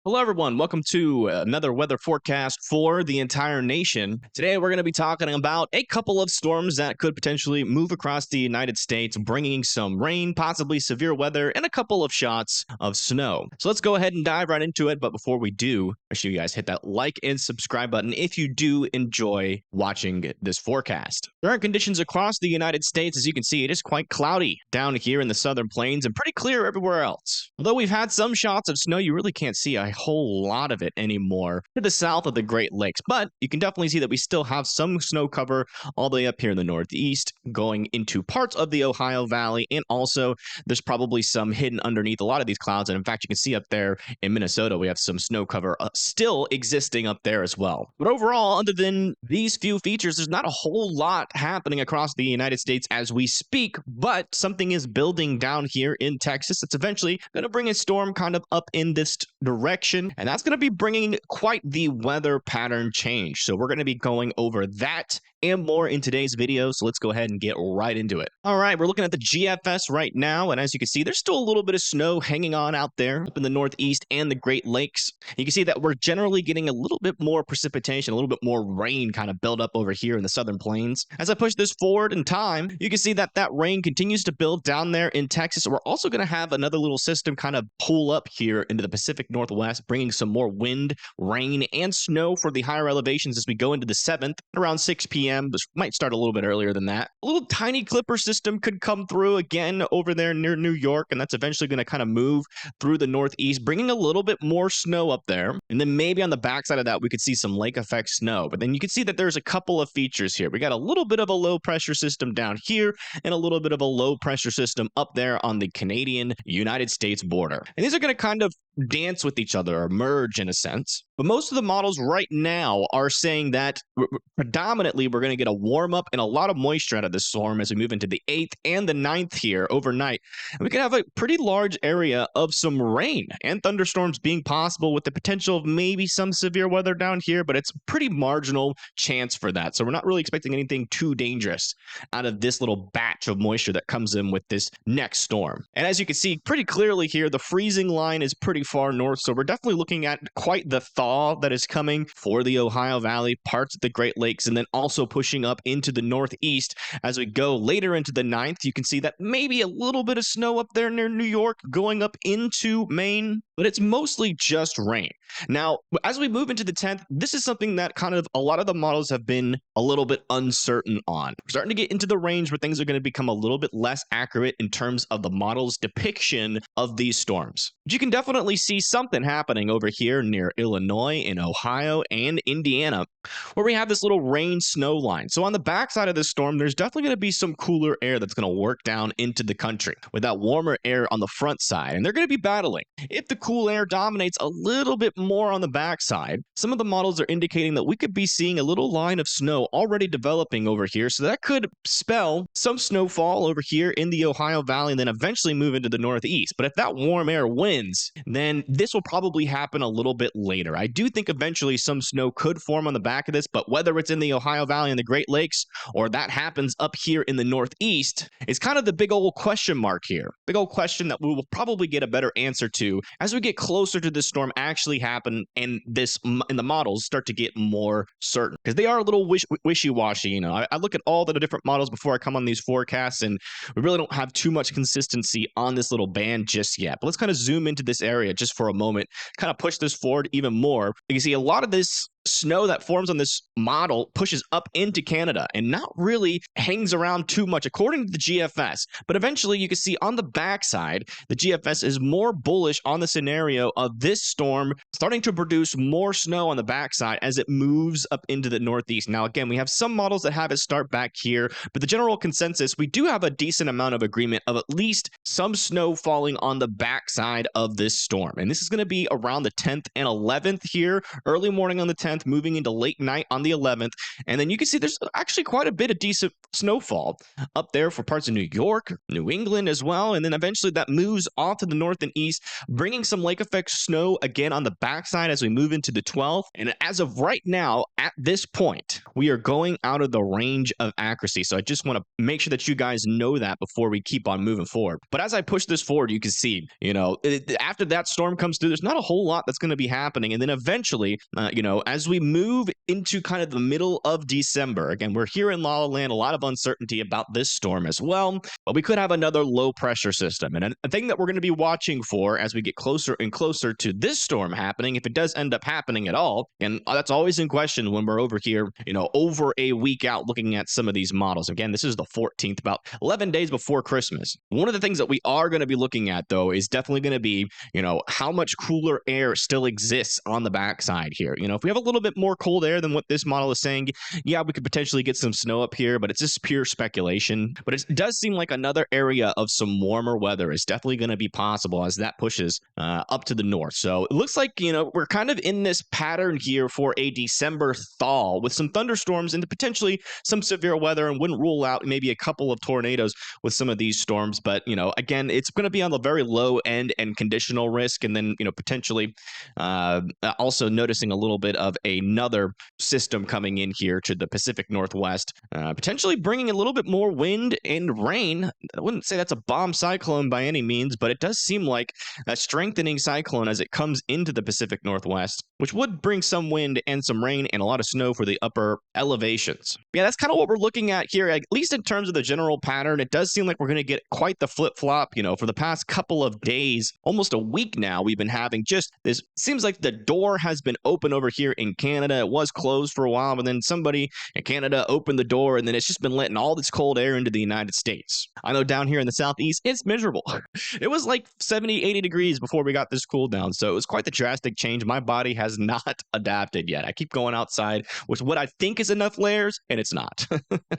Hello, everyone. Welcome to another weather forecast for the entire nation. Today, we're going to be talking about a couple of storms that could potentially move across the United States, bringing some rain, possibly severe weather, and a couple of shots of snow. So let's go ahead and dive right into it. But before we do, make sure you guys hit that like and subscribe button if you do enjoy watching this forecast. Current conditions across the United States, as you can see, it is quite cloudy down here in the southern plains and pretty clear everywhere else. Although we've had some shots of snow, you really can't see a whole lot of it anymore to the south of the Great Lakes, but you can definitely see that we still have some snow cover all the way up here in the northeast going into parts of the Ohio Valley, and also there's probably some hidden underneath a lot of these clouds. And in fact, you can see up there in Minnesota we have some snow cover still existing up there as well. But overall, other than these few features, there's not a whole lot happening across the United States as we speak, but something is building down here in Texas. It's eventually going to bring a storm kind of up in this direction, and that's going to be bringing quite the weather pattern change. So we're going to be going over that and more in today's video, so let's go ahead and get right into it. All right, we're looking at the GFS right now, and as you can see, there's still a little bit of snow hanging on out there up in the northeast and the Great Lakes. You can see that we're generally getting a little bit more precipitation, a little bit more rain kind of build up over here in the southern plains. As I push this forward in time, you can see that that rain continues to build down there in Texas. We're also going to have another little system kind of pull up here into the Pacific Northwest, bringing some more wind, rain, and snow for the higher elevations as we go into the 7th around 6 p.m. This might start a little bit earlier than that. A little tiny clipper system could come through again over there near New York, and that's eventually going to kind of move through the northeast, bringing a little bit more snow up there. And then maybe on the backside of that, we could see some lake effect snow. But then you can see that there's a couple of features here. We got a little bit of a low pressure system down here and a little bit of a low pressure system up there on the Canadian-United States border. And these are going to kind of dance with each other or merge in a sense. But most of the models right now are saying that predominantly we're going to get a warm up and a lot of moisture out of this storm as we move into the 8th and the 9th here overnight. And we can have a pretty large area of some rain and thunderstorms being possible with the potential of maybe some severe weather down here, but it's pretty marginal chance for that. So we're not really expecting anything too dangerous out of this little batch of moisture that comes in with this next storm. And as you can see pretty clearly here, the freezing line is pretty far north, so we're definitely looking at quite the thaw that is coming for the Ohio Valley, parts of the Great Lakes, and then also pushing up into the northeast as we go later into the 9th. You can see that maybe a little bit of snow up there near New York going up into Maine, but it's mostly just rain. Now, as we move into the 10th, this is something that kind of a lot of the models have been a little bit uncertain on. We're starting to get into the range where things are going to become a little bit less accurate in terms of the model's depiction of these storms. But you can definitely see something happening over here near Illinois, in Ohio, and Indiana, where we have this little rain snow line. So on the backside of this storm, there's definitely going to be some cooler air that's going to work down into the country with that warmer air on the front side, and they're going to be battling. If the cool air dominates a little bit more on the backside, some of the models are indicating that we could be seeing a little line of snow already developing over here, so that could spell some snowfall over here in the Ohio Valley and then eventually move into the northeast. But if that warm air wins, then this will probably happen a little bit later. I do think eventually some snow could form on the back of this, but whether it's in the Ohio Valley and the Great Lakes or that happens up here in the northeast is kind of the big old question mark here. Big old question that we will probably get a better answer to as we get closer to this storm actually happen and the models start to get more certain, because they are a little wishy-washy. You know, I look at all the different models before I come on these forecasts, and we really don't have too much consistency on this little band just yet. But let's kind of zoom into this area just for a moment, kind of push this forward even more. You can see a lot of this snow that forms on this model pushes up into Canada and not really hangs around too much according to the GFS. But eventually you can see on the backside, the GFS is more bullish on the scenario of this storm starting to produce more snow on the backside as it moves up into the northeast. Now, again, we have some models that have it start back here, but the general consensus, we do have a decent amount of agreement of at least some snow falling on the backside of this storm. And this is going to be around the 10th and 11th here, early morning on the 10th, 10th, moving into late night on the 11th. And then you can see there's actually quite a bit of decent snowfall up there for parts of New York, New England as well. And then eventually that moves off to the north and east, bringing some lake effect snow again on the backside as we move into the 12th. And as of right now, at this point, we are going out of the range of accuracy. So I just want to make sure that you guys know that before we keep on moving forward. But as I push this forward, you can see, after that storm comes through, there's not a whole lot that's going to be happening. And then eventually, as we move into kind of the middle of December, again, we're here in La La Land, a lot of uncertainty about this storm as well, but we could have another low pressure system. And a thing that we're going to be watching for as we get closer and closer to this storm happening, if it does end up happening at all, and that's always in question when we're over here, over a week out looking at some of these models. Again, this is the 14th, about 11 days before Christmas. One of the things that we are going to be looking at, though, is definitely going to be, how much cooler air still exists on the backside here. If we have a little bit more cold air than what this model is saying, yeah, we could potentially get some snow up here, but it's just pure speculation. But it does seem like another area of some warmer weather is definitely going to be possible as that pushes up to the north. So it looks like, we're kind of in this pattern here for a December thaw with some thunderstorms and potentially some severe weather, and wouldn't rule out maybe a couple of tornadoes with some of these storms. But, again, it's going to be on the very low end and conditional risk. And then, potentially also noticing a little bit of another system coming in here to the Pacific Northwest, potentially bringing a little bit more wind and rain. I wouldn't say that's a bomb cyclone by any means, but it does seem like a strengthening cyclone as it comes into the Pacific Northwest, which would bring some wind and some rain and a lot of snow for the upper elevations. Yeah, that's kind of what we're looking at here, at least in terms of the general pattern. It does seem like we're going to get quite the flip-flop, for the past couple of days, almost a week now, we've been having just this. Seems like the door has been open over here in Canada. It was closed for a while, but then somebody in Canada opened the door, and then it's just been letting all this cold air into the United States. I know down here in the southeast, it's miserable. It was like 70, 80 degrees before we got this cool down. So it was quite the drastic change. My body has not adapted yet. I keep going outside with what I think is enough layers, and it's not.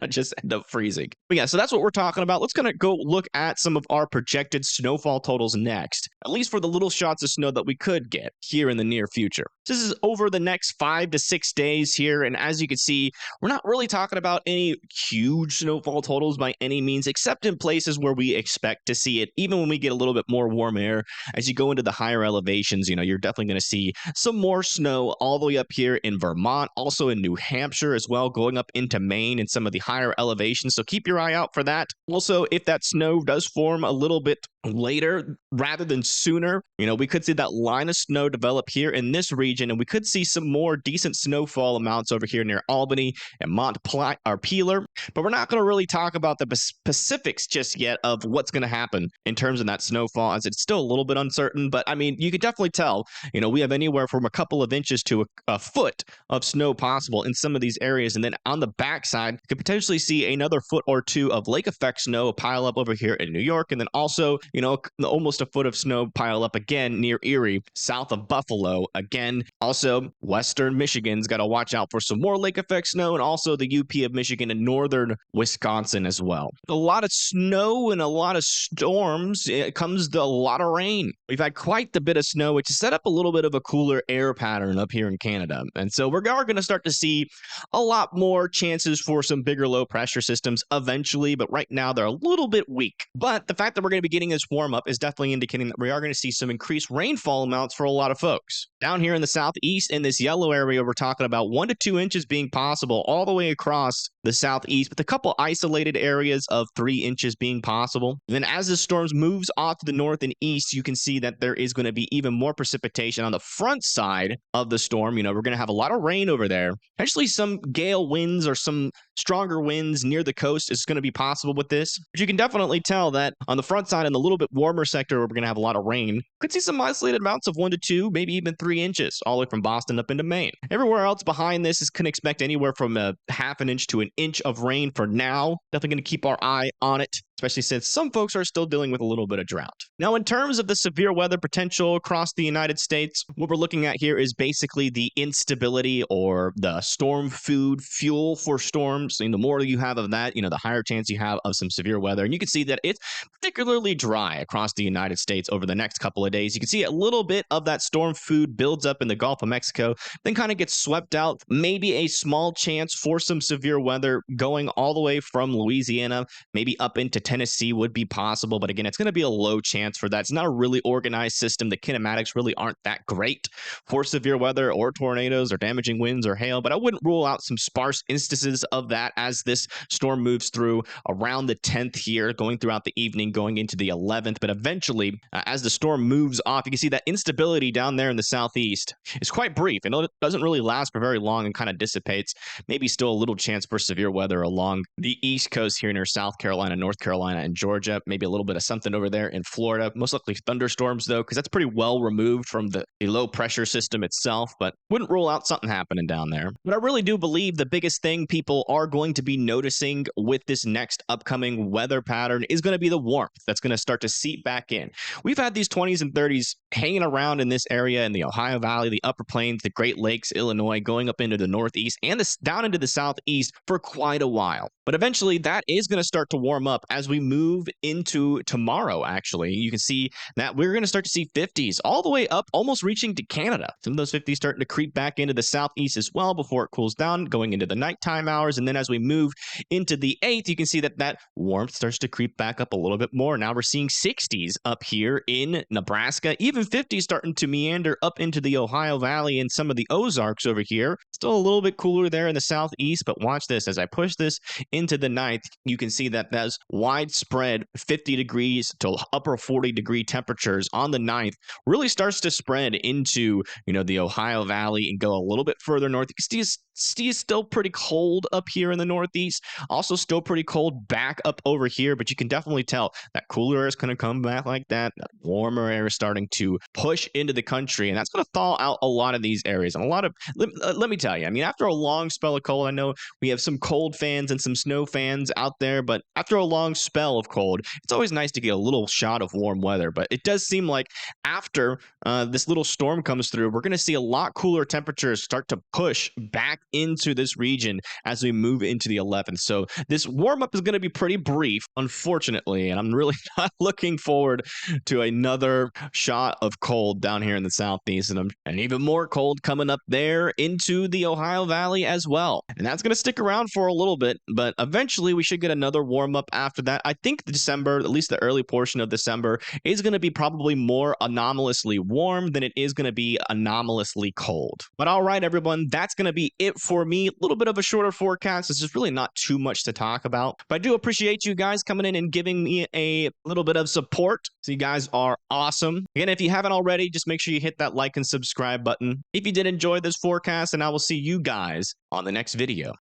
I just end up freezing. But yeah, so that's what we're talking about. Let's kind of go look at some of our projected snowfall totals next, at least for the little shots of snow that we could get here in the near future. This is over the next 5 to 6 days here, and as you can see, we're not really talking about any huge snowfall totals by any means, except in places where we expect to see it, even when we get a little bit more warm air. As you go into the higher elevations, you're definitely going to see some more snow all the way up here in Vermont, also in New Hampshire as well, going up into Maine and some of the higher elevations. So keep your eye out for that. Also, if that snow does form a little bit later rather than sooner, we could see that line of snow develop here in this region, and we could see some more decent snowfall amounts over here near Albany and Montpelier. But we're not going to really talk about the specifics just yet of what's going to happen in terms of that snowfall, as it's still a little bit uncertain. But I mean, you could definitely tell, we have anywhere from a couple of inches to a foot of snow possible in some of these areas. And then on the backside, you could potentially see another foot or two of lake effect snow pile up over here in New York. And then also, almost a foot of snow pile up again near Erie, south of Buffalo. Again, also western Michigan's got to watch out for some more lake effect snow, and also the UP of Michigan and northern Wisconsin as well. A lot of snow and a lot of storms. It comes to a lot of rain. We've had quite the bit of snow, which has set up a little bit of a cooler air pattern up here in Canada. And so we're going to start to see a lot more chances for some bigger low pressure systems eventually, but right now they're a little bit weak. But the fact that we're going to be getting this warm up is definitely indicating that we are going to see some increased rainfall amounts for a lot of folks. Down here in the southeast, in this yellow area, we're talking about 1 to 2 inches being possible all the way across the southeast, with a couple isolated areas of 3 inches being possible. And then as the storms moves off to the north and east, you can see that there is going to be even more precipitation on the front side of the storm. We're going to have a lot of rain over there. Actually, some gale winds or some stronger winds near the coast is going to be possible with this. But you can definitely tell that on the front side, in the little bit warmer sector, where we're going to have a lot of rain, could see some isolated amounts of 1 to 2, maybe even 3 inches, all the way from Boston up into Maine. Everywhere else behind this can expect anywhere from a half an inch to an inch of rain for now. Definitely going to keep our eye on it. especially since some folks are still dealing with a little bit of drought. Now, in terms of the severe weather potential across the United States, what we're looking at here is basically the instability or the storm food fuel for storms. And the more you have of that, the higher chance you have of some severe weather. And you can see that it's particularly dry across the United States over the next couple of days. You can see a little bit of that storm food builds up in the Gulf of Mexico, then kind of gets swept out. Maybe a small chance for some severe weather going all the way from Louisiana, maybe up into Tennessee would be possible. But again, it's going to be a low chance for that. It's not a really organized system. The kinematics really aren't that great for severe weather or tornadoes or damaging winds or hail. But I wouldn't rule out some sparse instances of that as this storm moves through around the 10th here, going throughout the evening, going into the 11th. But eventually, as the storm moves off, you can see that instability down there in the southeast is quite brief. And it doesn't really last for very long and kind of dissipates. Maybe still a little chance for severe weather along the east coast here near South Carolina, North Carolina, and Georgia. Maybe a little bit of something over there in Florida. Most likely thunderstorms, though, because that's pretty well removed from the low pressure system itself, but wouldn't rule out something happening down there. But I really do believe the biggest thing people are going to be noticing with this next upcoming weather pattern is going to be the warmth that's going to start to seep back in. We've had these 20s and 30s hanging around in this area in the Ohio Valley, the Upper Plains, the Great Lakes, Illinois, going up into the Northeast and down into the Southeast for quite a while. But eventually that is going to start to warm up as we move into tomorrow, actually. You can see that we're going to start to see 50s all the way up, almost reaching to Canada. Some of those 50s starting to creep back into the Southeast as well before it cools down, going into the nighttime hours. And then as we move into the 8th, you can see that warmth starts to creep back up a little bit more. Now we're seeing 60s up here in Nebraska, even 50s starting to meander up into the Ohio Valley and some of the Ozarks over here. Still a little bit cooler there in the Southeast, but watch this. As I push this into the 9th, you can see that that's widespread 50 degrees to upper 40 degree temperatures on the 9th really starts to spread into, the Ohio Valley and go a little bit further north. You can see it's still pretty cold up here in the Northeast. Also still pretty cold back up over here, but you can definitely tell that cooler air is going to come back like that. That warmer air is starting to push into the country, and that's going to thaw out a lot of these areas. And let me tell you, after a long spell of cold, I know we have some cold fans and some snow fans out there, but after a long spell of cold, it's always nice to get a little shot of warm weather. But it does seem like after this little storm comes through, we're going to see a lot cooler temperatures start to push back into this region as we move into the 11th. So this warm up is going to be pretty brief, unfortunately, and I'm really not looking forward to another shot of cold down here in the Southeast, and even more cold coming up there into the Ohio Valley as well. And that's going to stick around for a little bit, but eventually we should get another warm up after that. I think December, at least the early portion of December, is going to be probably more anomalously warm than it is going to be anomalously cold. But all right, everyone, that's going to be it for me. A little bit of a shorter forecast. It's just really not too much to talk about, but I do appreciate you guys coming in and giving me a little bit of support. So you guys are awesome. Again, if you haven't already, just make sure you hit that like and subscribe button if you did enjoy this forecast, and I will see you guys on the next video.